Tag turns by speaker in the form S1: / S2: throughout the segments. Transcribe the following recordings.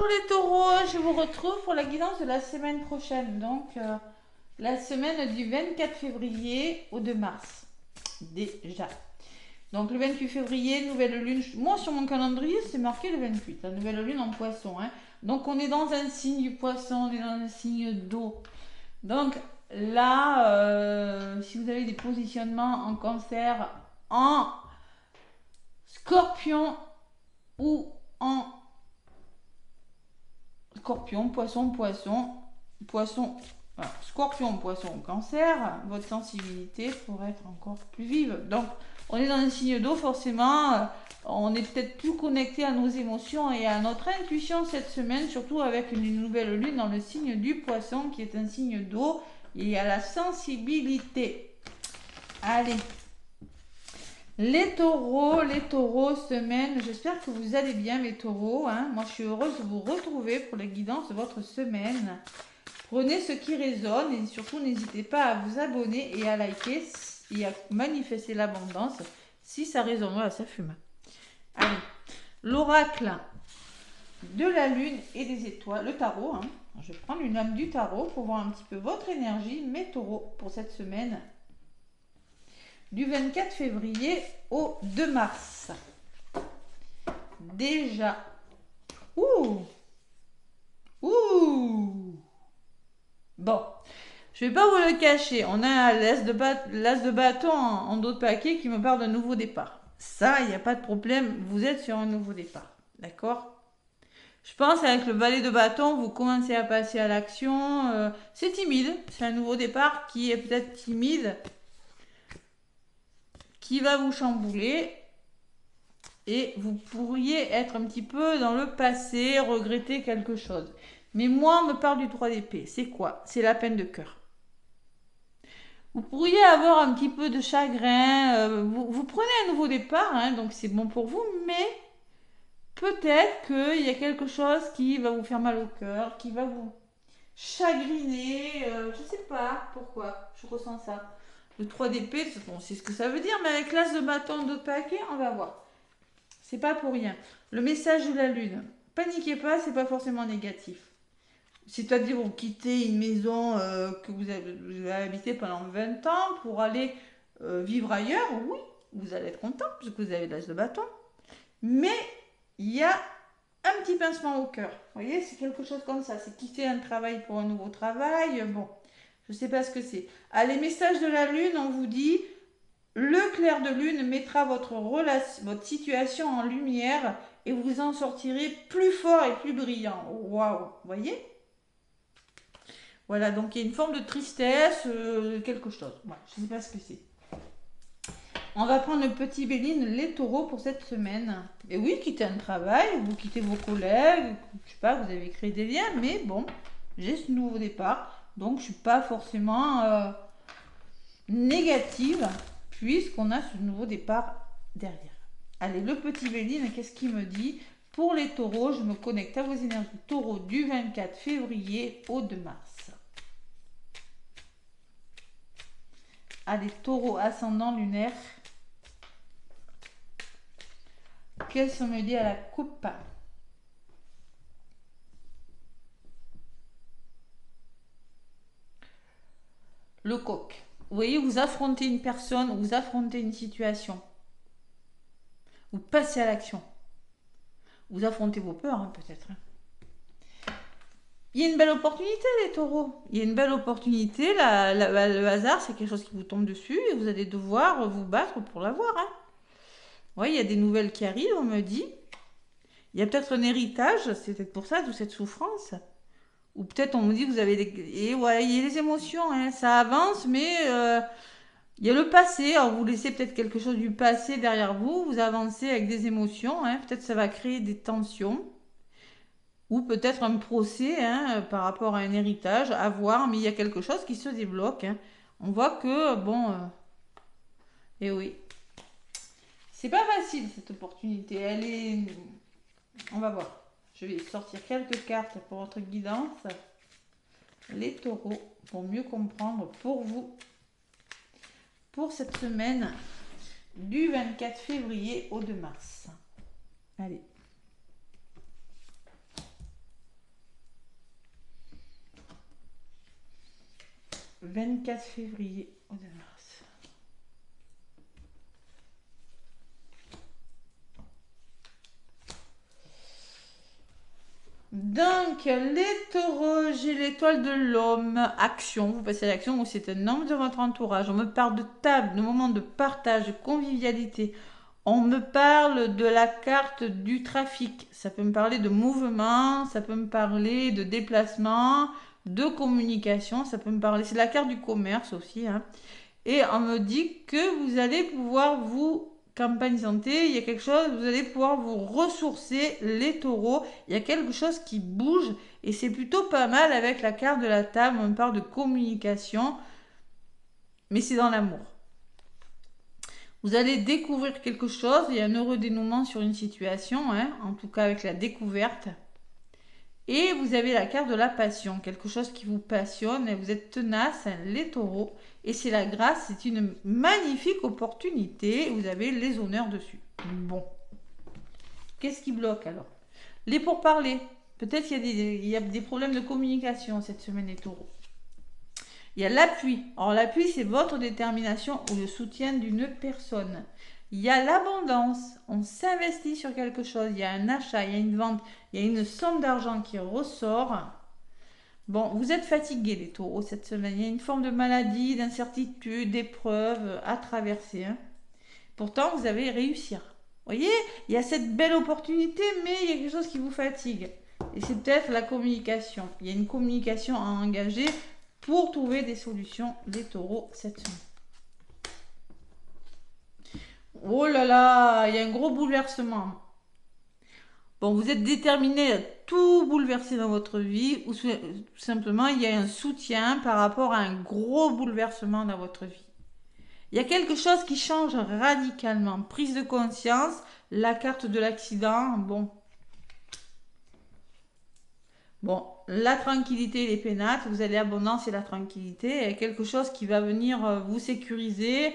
S1: Bonjour les taureaux, je vous retrouve pour la guidance de la semaine prochaine. Donc, la semaine du 24 février au 2 mars. Déjà. Donc, le 28 février, nouvelle lune. Moi, sur mon calendrier, c'est marqué le 28. La nouvelle lune en poisson. Hein. Donc, on est dans un signe du poisson, on est dans un signe d'eau. Donc, là, si vous avez des positionnements en cancer, en scorpion ou en Scorpion, poisson, voilà, scorpion, poisson, cancer, votre sensibilité pourrait être encore plus vive. Donc, on est dans un signe d'eau, forcément, on est peut-être plus connecté à nos émotions et à notre intuition cette semaine, surtout avec une nouvelle lune dans le signe du poisson, qui est un signe d'eau, et à la sensibilité. Allez. Les taureaux, semaine, j'espère que vous allez bien mes taureaux. Hein. Moi, je suis heureuse de vous retrouver pour la guidance de votre semaine. Prenez ce qui résonne et surtout n'hésitez pas à vous abonner et à liker et à manifester l'abondance si ça résonne. Voilà, ça fume. Allez, l'oracle de la lune et des étoiles, le tarot. Hein. Je vais prendre une lame du tarot pour voir un petit peu votre énergie, mes taureaux, pour cette semaine. Du 24 février au 2 mars. Déjà. Ouh. Bon. Je ne vais pas vous le cacher. On a l'as de bâton en dos de paquet qui me parle d'un nouveau départ. Ça, il n'y a pas de problème. Vous êtes sur un nouveau départ. D'accord ? Je pense qu'avec le valet de bâton, vous commencez à passer à l'action. C'est timide. C'est un nouveau départ qui est peut-être timide, qui va vous chambouler et vous pourriez être un petit peu dans le passé, regretter quelque chose. Mais moi, on me parle du 3 d'épée. C'est quoi? C'est la peine de cœur. Vous pourriez avoir un petit peu de chagrin. Vous prenez un nouveau départ, hein, donc c'est bon pour vous, mais peut-être qu'il y a quelque chose qui va vous faire mal au cœur, qui va vous chagriner. Je ne sais pas pourquoi je ressens ça. Le 3 d'épée, bon, c'est ce que ça veut dire, mais avec l'as de bâton d'autres paquets, on va voir. C'est pas pour rien. Le message de la lune. Paniquez pas, c'est pas forcément négatif. C'est-à-dire, vous quittez une maison que vous avez habité pendant 20 ans pour aller vivre ailleurs, oui, vous allez être content puisque vous avez l'as de bâton. Mais il y a un petit pincement au cœur. Vous voyez, c'est quelque chose comme ça. C'est quitter un travail pour un nouveau travail. Bon, je sais pas ce que c'est. Ah, les messages de la lune, on vous dit, le clair de lune mettra votre situation en lumière et vous en sortirez plus fort et plus brillant. Waouh, vous voyez? Voilà, donc il y a une forme de tristesse, quelque chose. Ouais, je ne sais pas ce que c'est. On va prendre le petit Béline, les taureaux pour cette semaine. Et oui, quittez un travail, vous quittez vos collègues, je sais pas, vous avez créé des liens, mais bon, j'ai ce nouveau départ, donc je ne suis pas forcément négative, puisqu'on a ce nouveau départ derrière. Allez, le petit Béline, qu'est-ce qu'il me dit? Pour les taureaux, je me connecte à vos énergies taureaux du 24 février au 2 mars. Allez, taureau ascendant lunaire. Qu'est-ce qu'on me dit à la coupe? Le coq. Vous voyez, vous affrontez une personne, vous affrontez une situation. Vous passez à l'action. Vous affrontez vos peurs, hein, peut-être. Il y a une belle opportunité, les taureaux. Il y a une belle opportunité. Le hasard, c'est quelque chose qui vous tombe dessus et vous allez devoir vous battre pour l'avoir. Hein. Oui, il y a des nouvelles qui arrivent, on me dit. Il y a peut-être un héritage, c'est peut-être pour ça, toute cette souffrance. Ou peut-être on me dit que vous avez des... Et ouais, il y a les émotions, hein, ça avance, mais il y a le passé. Alors vous laissez peut-être quelque chose du passé derrière vous, vous avancez avec des émotions, hein, peut-être ça va créer des tensions. Ou peut-être un procès hein, par rapport à un héritage, à voir, mais il y a quelque chose qui se débloque. Hein. On voit que, bon... eh oui. C'est pas facile cette opportunité, elle est... On va voir. Je vais sortir quelques cartes pour votre guidance. Les taureaux, pour mieux comprendre pour vous, pour cette semaine du 24 février au 2 mars. Allez. 24 février. Oh, de mars. Donc, les taureaux, j'ai l'étoile de l'homme. Action, vous passez à l'action ou c'est un homme de votre entourage. On me parle de table, de moments de partage, de convivialité. On me parle de la carte du trafic. Ça peut me parler de mouvement, ça peut me parler de déplacement, de communication. Ça peut me parler, c'est la carte du commerce aussi, hein. Et on me dit que vous allez pouvoir vous, campagne santé, il y a quelque chose, vous allez pouvoir vous ressourcer, les taureaux. Il y a quelque chose qui bouge et c'est plutôt pas mal avec la carte de la table. On me parle de communication, mais c'est dans l'amour. Vous allez découvrir quelque chose, il y a un heureux dénouement sur une situation, hein, en tout cas avec la découverte. Et vous avez la carte de la passion, quelque chose qui vous passionne et vous êtes tenace, hein, les taureaux. Et c'est la grâce, c'est une magnifique opportunité. Vous avez les honneurs dessus. Bon. Qu'est-ce qui bloque alors? Les pourparlers. Peut-être qu'il y a des problèmes de communication cette semaine, les taureaux. Il y a l'appui. Alors l'appui, c'est votre détermination ou le soutien d'une personne. Il y a l'abondance. On s'investit sur quelque chose. Il y a un achat, il y a une vente, il y a une somme d'argent qui ressort. Bon, vous êtes fatigués les taureaux cette semaine. Il y a une forme de maladie, d'incertitude, d'épreuve à traverser, hein. Pourtant, vous allez réussir. Vous voyez, il y a cette belle opportunité, mais il y a quelque chose qui vous fatigue. Et c'est peut-être la communication. Il y a une communication à engager pour trouver des solutions, les taureaux, cette semaine. Oh là là, il y a un gros bouleversement. Bon, vous êtes déterminé à tout bouleverser dans votre vie ou tout simplement il y a un soutien par rapport à un gros bouleversement dans votre vie. Il y a quelque chose qui change radicalement. Prise de conscience, la carte de l'accident, bon. Bon, la tranquillité et les pénates, vous allez abondance et la tranquillité. Il y a quelque chose qui va venir vous sécuriser,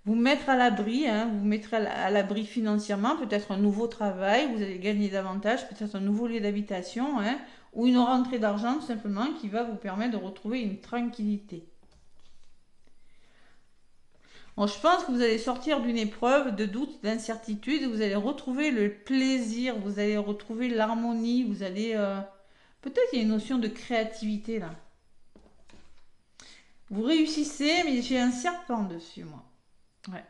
S1: vous mettre à l'abri, hein, vous mettre à l'abri financièrement, peut-être un nouveau travail, vous allez gagner davantage, peut-être un nouveau lieu d'habitation, hein, ou une rentrée d'argent tout simplement qui va vous permettre de retrouver une tranquillité. Bon, je pense que vous allez sortir d'une épreuve de doute, d'incertitude, vous allez retrouver le plaisir, vous allez retrouver l'harmonie, vous allez... Peut-être qu'il y a une notion de créativité là. Vous réussissez, mais j'ai un serpent dessus, moi. Ouais.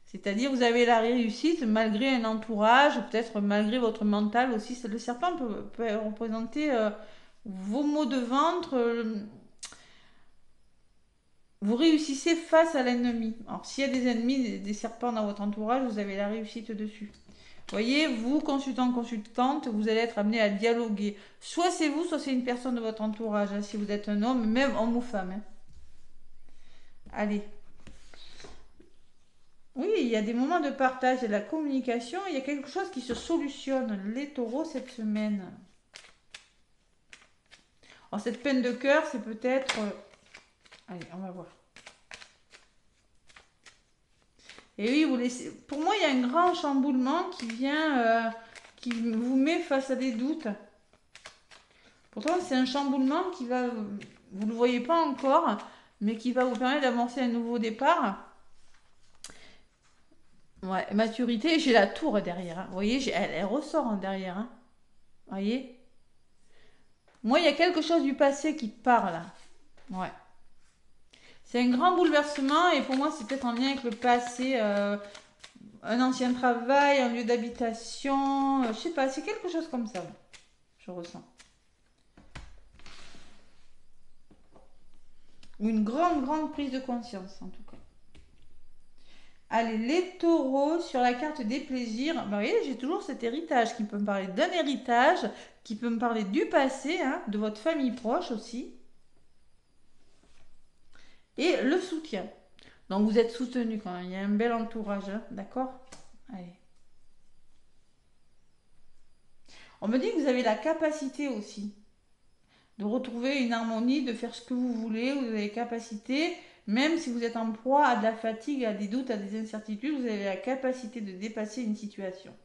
S1: C'est-à-dire, vous avez la réussite malgré un entourage, peut-être malgré votre mental aussi. Le serpent peut représenter vos maux de ventre. Vous réussissez face à l'ennemi. Alors, s'il y a des ennemis, des serpents dans votre entourage, vous avez la réussite dessus. Voyez, vous, consultant, consultante, vous allez être amené à dialoguer. Soit c'est vous, soit c'est une personne de votre entourage, hein, si vous êtes un homme, même homme ou femme, hein. Allez. Oui, il y a des moments de partage et de la communication. Il y a quelque chose qui se solutionne, les taureaux, cette semaine. Alors, cette peine de cœur, c'est peut-être... Allez, on va voir. Et oui, vous laissez... Pour moi, il y a un grand chamboulement qui vient... qui vous met face à des doutes. Pourtant, c'est un chamboulement qui va... Vous ne le voyez pas encore, mais qui va vous permettre d'amorcer un nouveau départ. Ouais, maturité, j'ai la tour derrière, hein. Vous voyez, elle ressort en derrière, hein. Vous voyez? Moi, il y a quelque chose du passé qui parle. Ouais. C'est un grand bouleversement et pour moi, c'est peut-être en lien avec le passé. Un ancien travail, un lieu d'habitation. Je sais pas, c'est quelque chose comme ça. Je ressens. Ou une grande, grande prise de conscience, en tout cas. Allez, les taureaux, sur la carte des plaisirs. Bah, vous voyez, j'ai toujours cet héritage qui peut me parler d'un héritage, qui peut me parler du passé, hein, de votre famille proche aussi. Et le soutien. Donc vous êtes soutenu quand même. Il y a un bel entourage, hein, d'accord? Allez. On me dit que vous avez la capacité aussi de retrouver une harmonie, de faire ce que vous voulez. Vous avez la capacité, même si vous êtes en proie à de la fatigue, à des doutes, à des incertitudes, vous avez la capacité de dépasser une situation.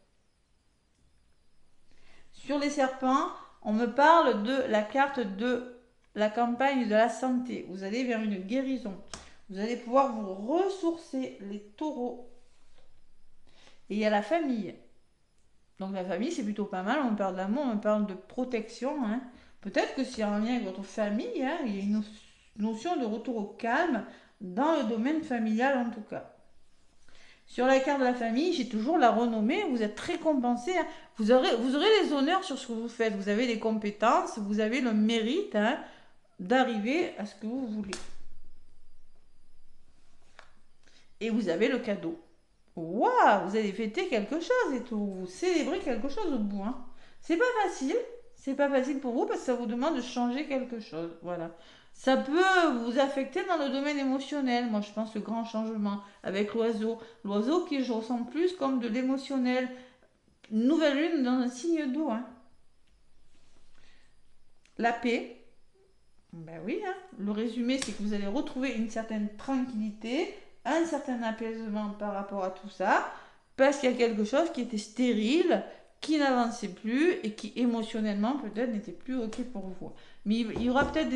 S1: Sur les serpents, on me parle de la carte de la campagne de la santé. Vous allez vers une guérison. Vous allez pouvoir vous ressourcer, les taureaux. Et il y a la famille. Donc la famille, c'est plutôt pas mal. On parle d'amour, on parle de protection. Hein. Peut-être que c'est en lien avec votre famille, hein, il y a une notion de retour au calme dans le domaine familial en tout cas. Sur la carte de la famille, j'ai toujours la renommée. Vous êtes récompensé. Hein. Vous aurez les honneurs sur ce que vous faites. Vous avez les compétences, vous avez le mérite hein, d'arriver à ce que vous voulez. Et vous avez le cadeau. Waouh, vous allez fêter quelque chose et tout. Vous célébrez quelque chose au bout. Hein. C'est pas facile. C'est pas facile pour vous parce que ça vous demande de changer quelque chose. Voilà. Ça peut vous affecter dans le domaine émotionnel. Moi, je pense le grand changement avec l'oiseau. L'oiseau qui je ressens plus comme de l'émotionnel. Nouvelle lune dans un signe d'eau. Hein. La paix. Ben oui, hein. Le résumé, c'est que vous allez retrouver une certaine tranquillité, un certain apaisement par rapport à tout ça, parce qu'il y a quelque chose qui était stérile, qui n'avançait plus et qui émotionnellement peut-être n'était plus ok pour vous. Mais il y aura peut-être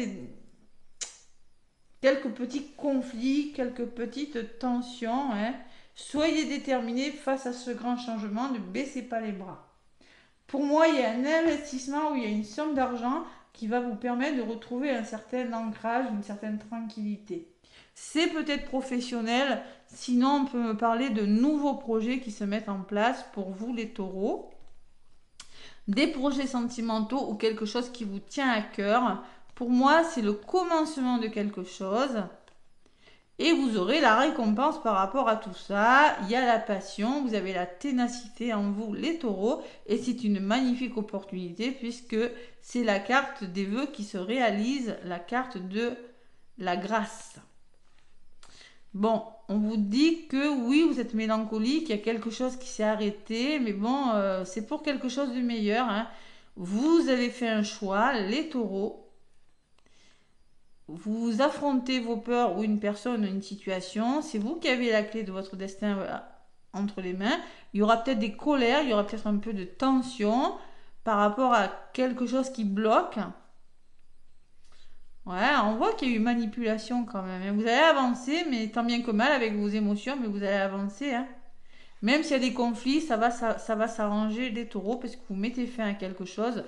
S1: quelques petits conflits, quelques petites tensions. Hein. Soyez déterminés face à ce grand changement, ne baissez pas les bras. Pour moi, il y a un investissement où il y a une somme d'argent qui va vous permettre de retrouver un certain ancrage, une certaine tranquillité. C'est peut-être professionnel, sinon on peut me parler de nouveaux projets qui se mettent en place pour vous les taureaux. Des projets sentimentaux ou quelque chose qui vous tient à cœur. Pour moi, c'est le commencement de quelque chose. Et vous aurez la récompense par rapport à tout ça. Il y a la passion, vous avez la ténacité en vous, les taureaux. Et c'est une magnifique opportunité puisque c'est la carte des vœux qui se réalise, la carte de la grâce. Bon, on vous dit que oui, vous êtes mélancolique, il y a quelque chose qui s'est arrêté, mais bon, c'est pour quelque chose de meilleur. Hein. Vous avez fait un choix, les taureaux. Vous affrontez vos peurs ou une personne ou une situation. C'est vous qui avez la clé de votre destin entre les mains. Il y aura peut-être des colères, il y aura peut-être un peu de tension par rapport à quelque chose qui bloque. Ouais, on voit qu'il y a eu manipulation quand même. Vous allez avancer, mais tant bien que mal avec vos émotions, mais vous allez avancer. Hein. Même s'il y a des conflits, ça va s'arranger les taureaux parce que vous mettez fin à quelque chose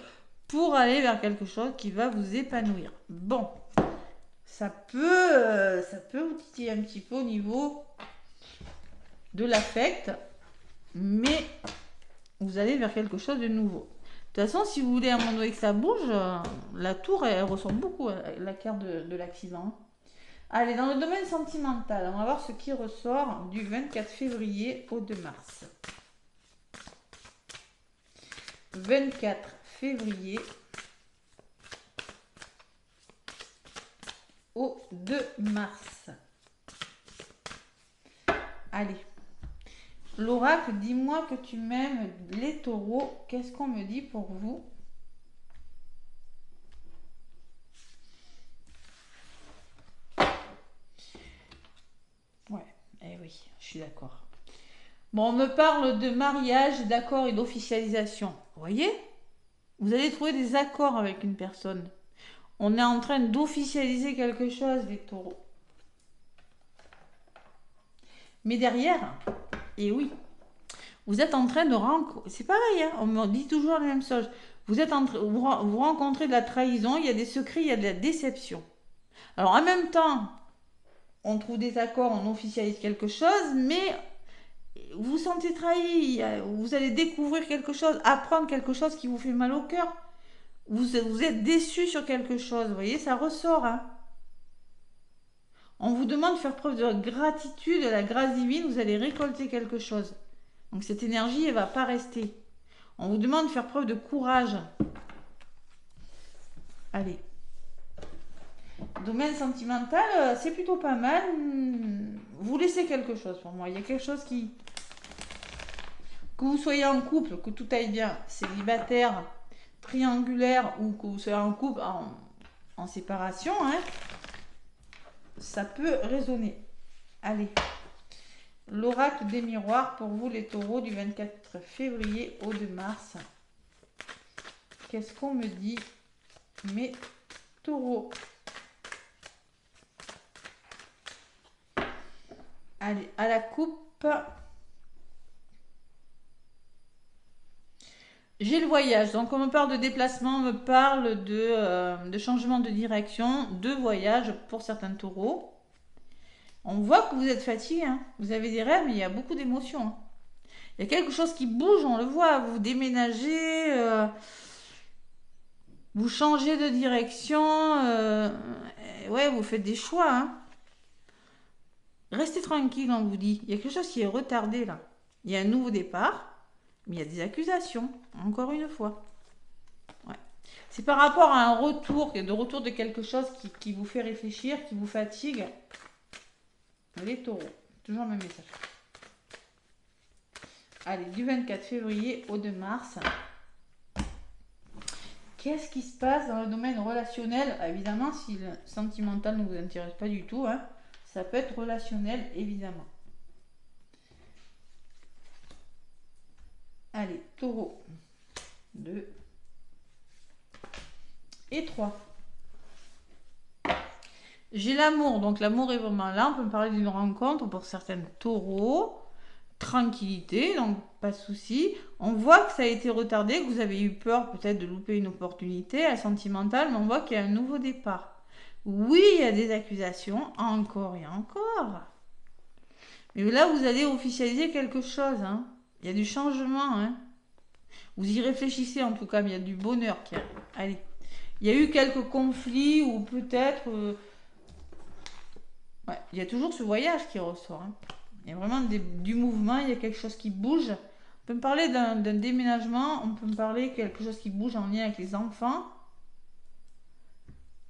S1: pour aller vers quelque chose qui va vous épanouir. Bon, ça peut vous titiller un petit peu au niveau de l'affect, mais vous allez vers quelque chose de nouveau. De toute façon, si vous voulez à un moment donné que ça bouge, la tour, elle ressemble beaucoup à la carte de l'accident. Allez, dans le domaine sentimental, on va voir ce qui ressort du 24 février au 2 mars. 24 février au 2 mars. Allez. L'oracle, dis-moi que tu m'aimes, les taureaux. Qu'est-ce qu'on me dit pour vous? Ouais, eh oui, je suis d'accord. Bon, on me parle de mariage, d'accord et d'officialisation. Vous voyez? Vous allez trouver des accords avec une personne. On est en train d'officialiser quelque chose, les taureaux. Mais derrière, et oui, vous êtes en train de rencontrer, c'est pareil, hein, on me dit toujours la même chose. Vous êtes en train, vous rencontrez de la trahison, il y a des secrets, il y a de la déception. Alors en même temps, on trouve des accords, on officialise quelque chose, mais vous vous sentez trahi, vous allez découvrir quelque chose, apprendre quelque chose qui vous fait mal au cœur. Vous êtes déçu sur quelque chose, vous voyez, ça ressort. Hein. On vous demande de faire preuve de gratitude, de la grâce divine, vous allez récolter quelque chose. Donc cette énergie, elle ne va pas rester. On vous demande de faire preuve de courage. Allez. Domaine sentimental, c'est plutôt pas mal. Vous laissez quelque chose pour moi. Il y a quelque chose qui... Que vous soyez en couple, que tout aille bien, célibataire, triangulaire, ou que vous soyez en couple en séparation, hein, ça peut résonner. Allez. L'oracle des miroirs pour vous les taureaux du 24 février au 2 mars. Qu'est-ce qu'on me dit, mes Taureau. Allez, à la coupe. J'ai le voyage. Donc, on me parle de déplacement, on me parle de changement de direction, de voyage pour certains taureaux. On voit que vous êtes fatigué. Hein. Vous avez des rêves, mais il y a beaucoup d'émotions. Hein. Il y a quelque chose qui bouge, on le voit. Vous déménagez, vous changez de direction. Ouais, vous faites des choix. Hein. Restez tranquille, on vous dit. Il y a quelque chose qui est retardé là. Il y a un nouveau départ, mais il y a des accusations, encore une fois. Ouais. C'est par rapport à un retour de quelque chose qui vous fait réfléchir, qui vous fatigue. Les taureaux, toujours le même message. Allez, du 24 février au 2 mars. Qu'est-ce qui se passe dans le domaine relationnel? Évidemment, si le sentimental ne vous intéresse pas du tout, hein, ça peut être relationnel, évidemment. Allez, taureau. 2 et 3. J'ai l'amour, donc l'amour est vraiment là. On peut me parler d'une rencontre pour certains taureaux. Tranquillité, donc pas de souci. On voit que ça a été retardé, que vous avez eu peur peut-être de louper une opportunité sentimentale, mais on voit qu'il y a un nouveau départ. Oui, il y a des accusations, encore et encore. Mais là, vous allez officialiser quelque chose. Hein. Il y a du changement. Hein. Vous y réfléchissez en tout cas, mais il y a du bonheur qui arrive. Allez. Il y a eu quelques conflits ou peut-être... Ouais, il y a toujours ce voyage qui ressort. Hein. Il y a vraiment du mouvement, il y a quelque chose qui bouge. On peut me parler d'un déménagement, on peut me parler de quelque chose qui bouge en lien avec les enfants.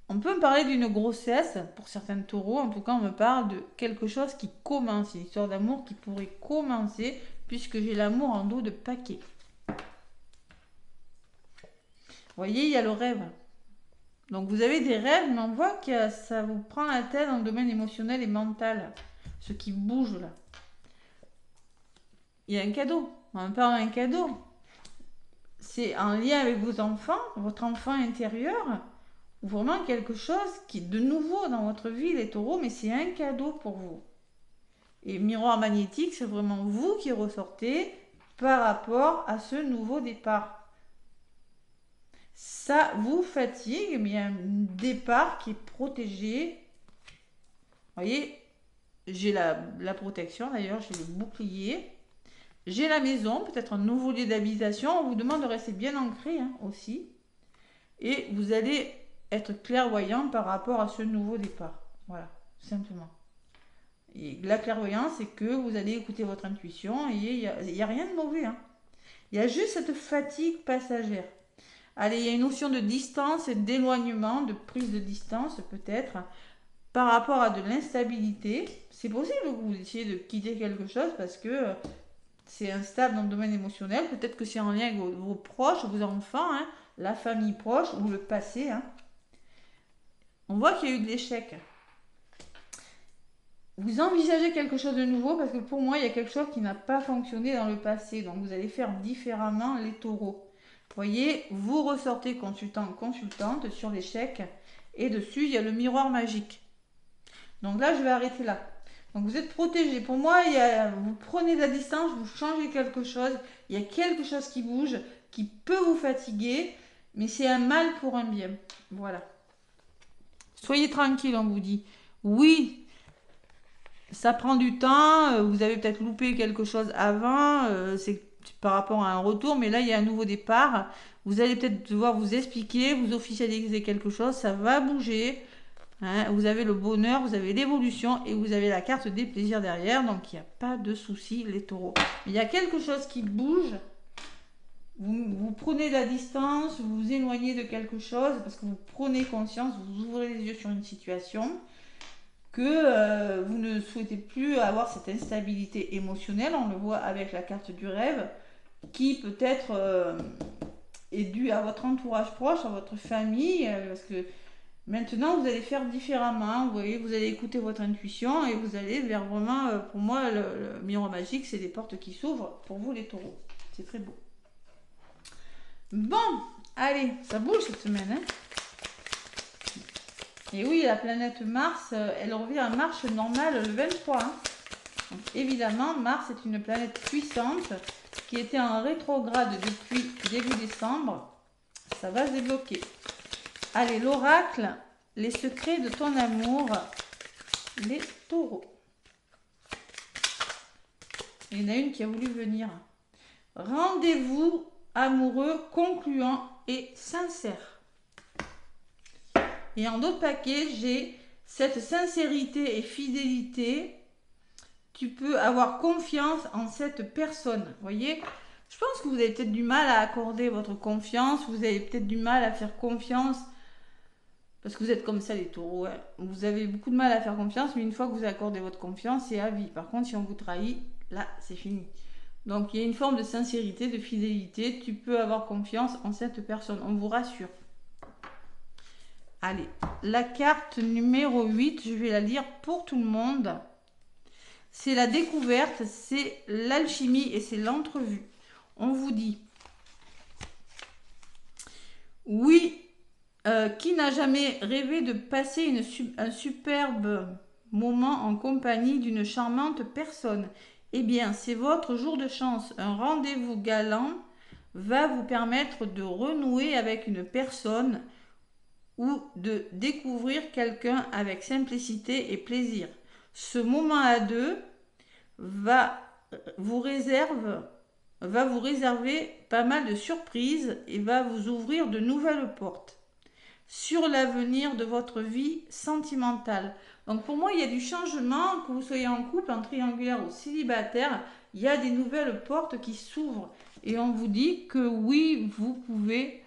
S1: On peut me parler d'une grossesse, pour certains taureaux, en tout cas on me parle de quelque chose qui commence, une histoire d'amour qui pourrait commencer, puisque j'ai l'amour en dos de paquet. Vous voyez, il y a le rêve. Donc vous avez des rêves, mais on voit que ça vous prend la tête dans le domaine émotionnel et mental. Ce qui bouge là. Il y a un cadeau. On parle d'un cadeau. C'est en lien avec vos enfants, votre enfant intérieur, ou vraiment quelque chose qui est de nouveau dans votre vie, les taureaux, mais c'est un cadeau pour vous. Et miroir magnétique, c'est vraiment vous qui ressortez par rapport à ce nouveau départ. Ça vous fatigue, mais il y a un départ qui est protégé. Vous voyez, j'ai la protection d'ailleurs, j'ai le bouclier. J'ai la maison, peut-être un nouveau lieu d'habitation. On vous demande de rester bien ancré hein, aussi. Et vous allez être clairvoyant par rapport à ce nouveau départ. Voilà, simplement. Et la clairvoyance, c'est que vous allez écouter votre intuition et il n'y a rien de mauvais. Hein. Il y a juste cette fatigue passagère. Allez, il y a une notion de distance et d'éloignement, de prise de distance peut-être, par rapport à de l'instabilité. C'est possible que vous essayez de quitter quelque chose parce que c'est instable dans le domaine émotionnel. Peut-être que c'est en lien avec vos proches, vos enfants, hein, la famille proche ou le passé. Hein. On voit qu'il y a eu de l'échec. Vous envisagez quelque chose de nouveau parce que pour moi, il y a quelque chose qui n'a pas fonctionné dans le passé. Donc, vous allez faire différemment les taureaux. Vous voyez, vous ressortez consultant, consultante sur l'échec. Et dessus, il y a le miroir magique. Donc là, je vais arrêter là. Donc, vous êtes protégé. Pour moi, vous prenez de la distance, vous changez quelque chose. Il y a quelque chose qui bouge, qui peut vous fatiguer. Mais c'est un mal pour un bien. Voilà. Soyez tranquille, on vous dit. Oui, ça prend du temps, vous avez peut-être loupé quelque chose avant, c'est par rapport à un retour, mais là il y a un nouveau départ. Vous allez peut-être devoir vous expliquer, vous officialiser quelque chose, ça va bouger. Hein, vous avez le bonheur, vous avez l'évolution et vous avez la carte des plaisirs derrière, donc il n'y a pas de souci les taureaux. Il y a quelque chose qui bouge, vous prenez de la distance, vous vous éloignez de quelque chose parce que vous prenez conscience, vous ouvrez les yeux sur une situation. Que vous ne souhaitez plus avoir cette instabilité émotionnelle, on le voit avec la carte du rêve, qui peut-être est due à votre entourage proche, à votre famille, parce que maintenant vous allez faire différemment, vous voyez, vous allez écouter votre intuition et vous allez vers vraiment, pour moi, le miroir magique, c'est des portes qui s'ouvrent pour vous les taureaux. C'est très beau. Bon, allez, ça bouge cette semaine, hein. Et oui, la planète Mars, elle revient en marche normale le 23. Hein. Donc, évidemment, Mars est une planète puissante qui était en rétrograde depuis début décembre. Ça va se débloquer. Allez, l'oracle, les secrets de ton amour, les taureaux. Il y en a une qui a voulu venir. Rendez-vous amoureux, concluant et sincère. Et en d'autres paquets, j'ai cette sincérité et fidélité. Tu peux avoir confiance en cette personne. Vous voyez, je pense que vous avez peut-être du mal à accorder votre confiance. Vous avez peut-être du mal à faire confiance. Parce que vous êtes comme ça les taureaux. Hein. Vous avez beaucoup de mal à faire confiance. Mais une fois que vous accordez votre confiance, c'est à vie. Par contre, si on vous trahit, là, c'est fini. Donc, il y a une forme de sincérité, de fidélité. Tu peux avoir confiance en cette personne. On vous rassure. Allez, la carte numéro 8, je vais la lire pour tout le monde. C'est la découverte, c'est l'alchimie et c'est l'entrevue. On vous dit, oui, qui n'a jamais rêvé de passer un superbe moment en compagnie d'une charmante personne? Eh bien, c'est votre jour de chance. Un rendez-vous galant va vous permettre de renouer avec une personne ou de découvrir quelqu'un avec simplicité et plaisir. Ce moment à deux va vous réserver pas mal de surprises et va vous ouvrir de nouvelles portes sur l'avenir de votre vie sentimentale. Donc pour moi, il y a du changement, que vous soyez en couple, en triangulaire ou célibataire, il y a des nouvelles portes qui s'ouvrent. Et on vous dit que oui, vous pouvez,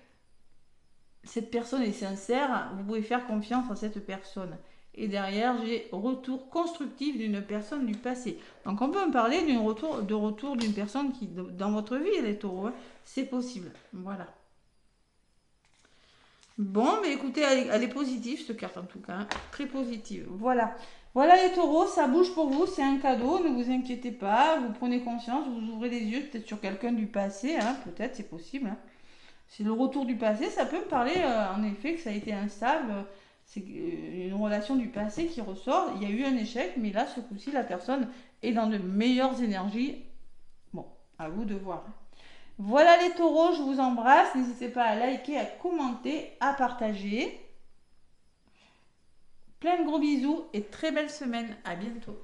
S1: cette personne est sincère, vous pouvez faire confiance en cette personne. Et derrière, j'ai retour constructif d'une personne du passé. Donc on peut me parler de retour d'une personne qui, dans votre vie, les taureaux, hein, c'est possible. Voilà. Bon, mais écoutez, elle est positive, cette carte en tout cas. Hein. Très positive. Voilà. Voilà les taureaux, ça bouge pour vous, c'est un cadeau, ne vous inquiétez pas. Vous prenez conscience, vous ouvrez les yeux peut-être sur quelqu'un du passé, hein, peut-être, c'est possible. Hein. C'est le retour du passé, ça peut me parler en effet que ça a été instable. C'est une relation du passé qui ressort. Il y a eu un échec, mais là, ce coup-ci, la personne est dans de meilleures énergies. Bon, à vous de voir. Voilà les taureaux, je vous embrasse. N'hésitez pas à liker, à commenter, à partager. Plein de gros bisous et très belle semaine. À bientôt.